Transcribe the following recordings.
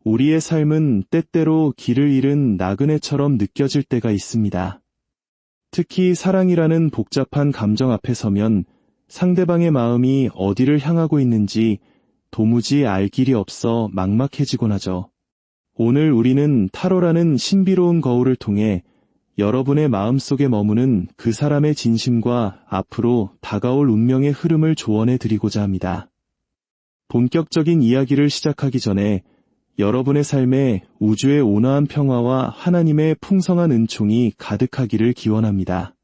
우리의 삶은 때때로 길을 잃은 나그네처럼 느껴질 때가 있습니다. 특히 사랑이라는 복잡한 감정 앞에 서면 상대방의 마음이 어디를 향하고 있는지 도무지 알 길이 없어 막막해지곤 하죠. 오늘 우리는 타로라는 신비로운 거울을 통해 여러분의 마음속에 머무는 그 사람의 진심과 앞으로 다가올 운명의 흐름을 조언해 드리고자 합니다. 본격적인 이야기를 시작하기 전에 여러분의 삶에 우주의 온화한 평화와 하나님의 풍성한 은총이 가득하기를 기원합니다.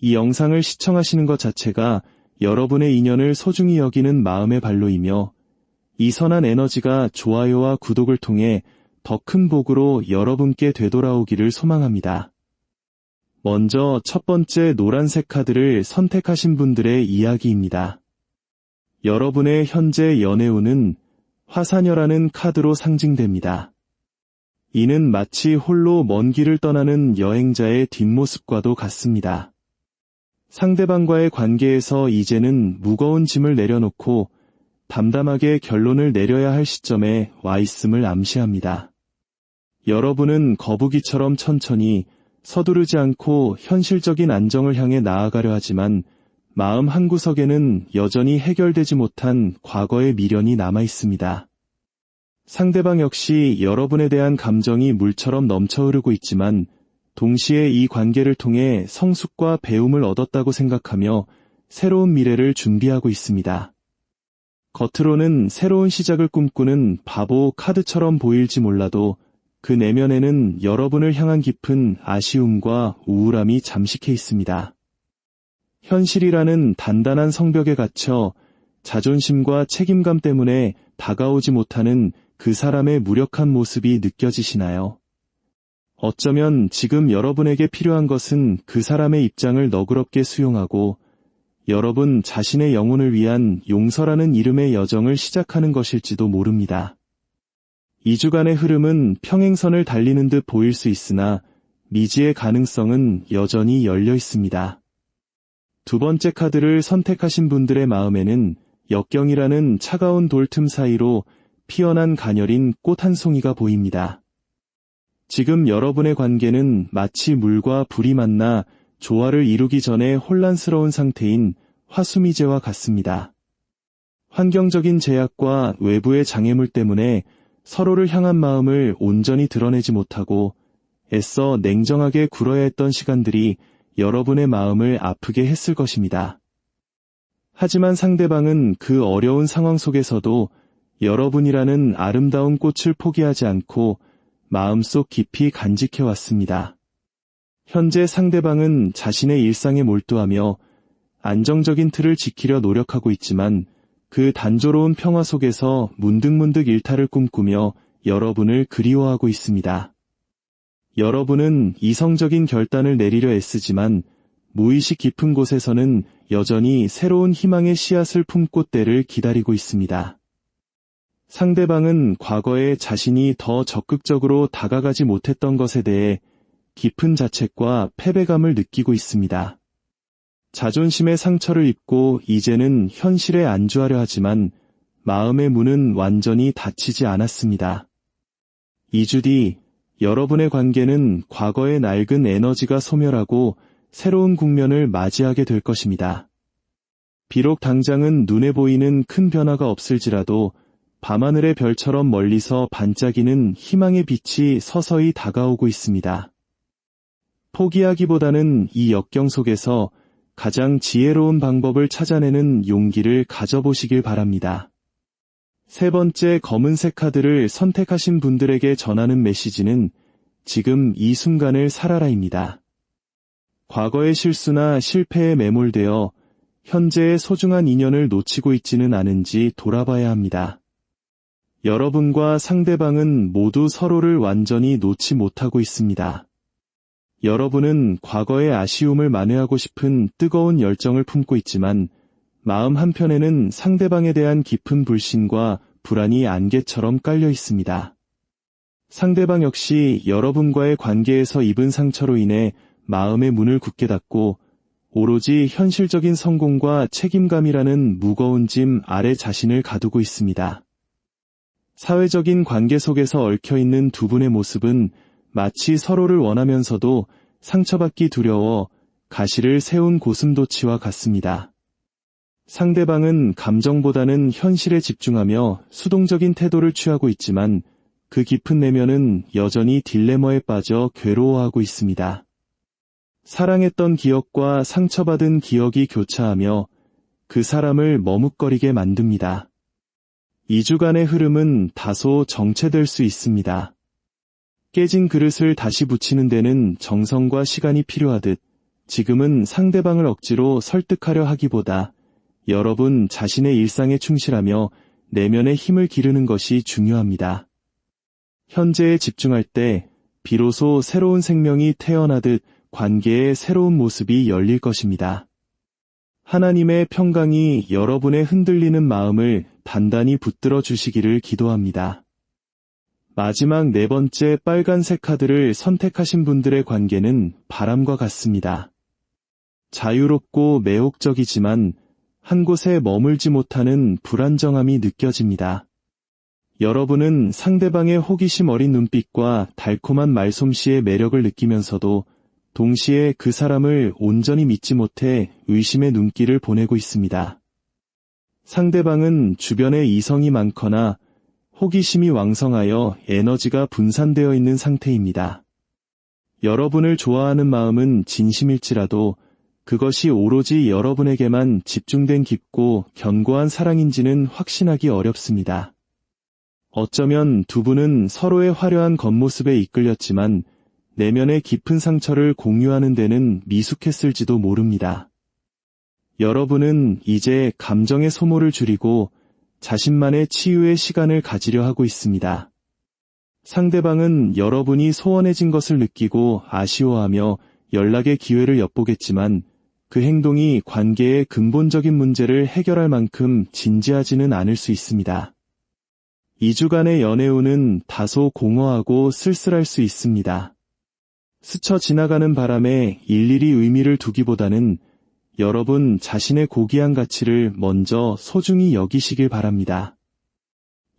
이 영상을 시청하시는 것 자체가 여러분의 인연을 소중히 여기는 마음의 발로이며 이 선한 에너지가 좋아요와 구독을 통해 더 큰 복으로 여러분께 되돌아오기를 소망합니다. 먼저 첫 번째 노란색 카드를 선택하신 분들의 이야기입니다. 여러분의 현재 연애운은 화사녀라는 카드로 상징됩니다. 이는 마치 홀로 먼 길을 떠나는 여행자의 뒷모습과도 같습니다. 상대방과의 관계에서 이제는 무거운 짐을 내려놓고 담담하게 결론을 내려야 할 시점에 와 있음을 암시합니다. 여러분은 거북이처럼 천천히 서두르지 않고 현실적인 안정을 향해 나아가려 하지만 마음 한구석에는 여전히 해결되지 못한 과거의 미련이 남아 있습니다. 상대방 역시 여러분에 대한 감정이 물처럼 넘쳐 흐르고 있지만 동시에 이 관계를 통해 성숙과 배움을 얻었다고 생각하며 새로운 미래를 준비하고 있습니다. 겉으로는 새로운 시작을 꿈꾸는 바보 카드처럼 보일지 몰라도 그 내면에는 여러분을 향한 깊은 아쉬움과 우울함이 잠식해 있습니다. 현실이라는 단단한 성벽에 갇혀 자존심과 책임감 때문에 다가오지 못하는 그 사람의 무력한 모습이 느껴지시나요? 어쩌면 지금 여러분에게 필요한 것은 그 사람의 입장을 너그럽게 수용하고 여러분 자신의 영혼을 위한 용서라는 이름의 여정을 시작하는 것일지도 모릅니다. 2주간의 흐름은 평행선을 달리는 듯 보일 수 있으나 미지의 가능성은 여전히 열려 있습니다. 두 번째 카드를 선택하신 분들의 마음에는 역경이라는 차가운 돌 틈 사이로 피어난 가녀린 꽃 한 송이가 보입니다. 지금 여러분의 관계는 마치 물과 불이 만나 조화를 이루기 전에 혼란스러운 상태인 화수미제와 같습니다. 환경적인 제약과 외부의 장애물 때문에 서로를 향한 마음을 온전히 드러내지 못하고 애써 냉정하게 굴어야 했던 시간들이 여러분의 마음을 아프게 했을 것입니다. 하지만 상대방은 그 어려운 상황 속에서도 여러분이라는 아름다운 꽃을 포기하지 않고 마음속 깊이 간직해왔습니다. 현재 상대방은 자신의 일상에 몰두하며 안정적인 틀을 지키려 노력하고 있지만 그 단조로운 평화 속에서 문득문득 일탈을 꿈꾸며 여러분을 그리워하고 있습니다. 여러분은 이성적인 결단을 내리려 애쓰지만 무의식 깊은 곳에서는 여전히 새로운 희망의 씨앗을 품고 때를 기다리고 있습니다. 상대방은 과거에 자신이 더 적극적으로 다가가지 못했던 것에 대해 깊은 자책과 패배감을 느끼고 있습니다. 자존심의 상처를 입고 이제는 현실에 안주하려 하지만 마음의 문은 완전히 닫히지 않았습니다. 2주 뒤 여러분의 관계는 과거의 낡은 에너지가 소멸하고 새로운 국면을 맞이하게 될 것입니다. 비록 당장은 눈에 보이는 큰 변화가 없을지라도 밤하늘의 별처럼 멀리서 반짝이는 희망의 빛이 서서히 다가오고 있습니다. 포기하기보다는 이 역경 속에서 가장 지혜로운 방법을 찾아내는 용기를 가져보시길 바랍니다. 세 번째 검은색 카드를 선택하신 분들에게 전하는 메시지는 지금 이 순간을 살아라입니다. 과거의 실수나 실패에 매몰되어 현재의 소중한 인연을 놓치고 있지는 않은지 돌아봐야 합니다. 여러분과 상대방은 모두 서로를 완전히 놓지 못하고 있습니다. 여러분은 과거의 아쉬움을 만회하고 싶은 뜨거운 열정을 품고 있지만 마음 한편에는 상대방에 대한 깊은 불신과 불안이 안개처럼 깔려 있습니다. 상대방 역시 여러분과의 관계에서 입은 상처로 인해 마음의 문을 굳게 닫고 오로지 현실적인 성공과 책임감이라는 무거운 짐 아래 자신을 가두고 있습니다. 사회적인 관계 속에서 얽혀있는 두 분의 모습은 마치 서로를 원하면서도 상처받기 두려워 가시를 세운 고슴도치와 같습니다. 상대방은 감정보다는 현실에 집중하며 수동적인 태도를 취하고 있지만 그 깊은 내면은 여전히 딜레마에 빠져 괴로워하고 있습니다. 사랑했던 기억과 상처받은 기억이 교차하며 그 사람을 머뭇거리게 만듭니다. 2주간의 흐름은 다소 정체될 수 있습니다. 깨진 그릇을 다시 붙이는 데는 정성과 시간이 필요하듯 지금은 상대방을 억지로 설득하려 하기보다 여러분 자신의 일상에 충실하며 내면의 힘을 기르는 것이 중요합니다. 현재에 집중할 때 비로소 새로운 생명이 태어나듯 관계의 새로운 모습이 열릴 것입니다. 하나님의 평강이 여러분의 흔들리는 마음을 단단히 붙들어 주시기를 기도합니다. 마지막 네 번째 빨간색 카드를 선택하신 분들의 관계는 바람과 같습니다. 자유롭고 매혹적이지만 한 곳에 머물지 못하는 불안정함이 느껴집니다. 여러분은 상대방의 호기심 어린 눈빛과 달콤한 말솜씨의 매력을 느끼면서도 동시에 그 사람을 온전히 믿지 못해 의심의 눈길을 보내고 있습니다. 상대방은 주변에 이성이 많거나 호기심이 왕성하여 에너지가 분산되어 있는 상태입니다. 여러분을 좋아하는 마음은 진심일지라도 그것이 오로지 여러분에게만 집중된 깊고 견고한 사랑인지는 확신하기 어렵습니다. 어쩌면 두 분은 서로의 화려한 겉모습에 이끌렸지만 내면의 깊은 상처를 공유하는 데는 미숙했을지도 모릅니다. 여러분은 이제 감정의 소모를 줄이고 자신만의 치유의 시간을 가지려 하고 있습니다. 상대방은 여러분이 소원해진 것을 느끼고 아쉬워하며 연락의 기회를 엿보겠지만 그 행동이 관계의 근본적인 문제를 해결할 만큼 진지하지는 않을 수 있습니다. 2주간의 연애운은 다소 공허하고 쓸쓸할 수 있습니다. 스쳐 지나가는 바람에 일일이 의미를 두기보다는 여러분 자신의 고귀한 가치를 먼저 소중히 여기시길 바랍니다.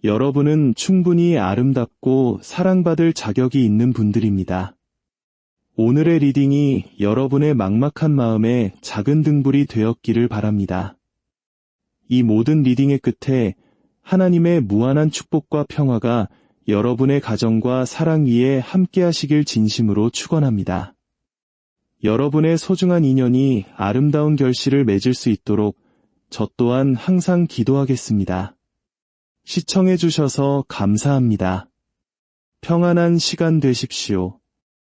여러분은 충분히 아름답고 사랑받을 자격이 있는 분들입니다. 오늘의 리딩이 여러분의 막막한 마음에 작은 등불이 되었기를 바랍니다. 이 모든 리딩의 끝에 하나님의 무한한 축복과 평화가 여러분의 가정과 사랑 위에 함께하시길 진심으로 축원합니다. 여러분의 소중한 인연이 아름다운 결실을 맺을 수 있도록 저 또한 항상 기도하겠습니다. 시청해 주셔서 감사합니다. 평안한 시간 되십시오.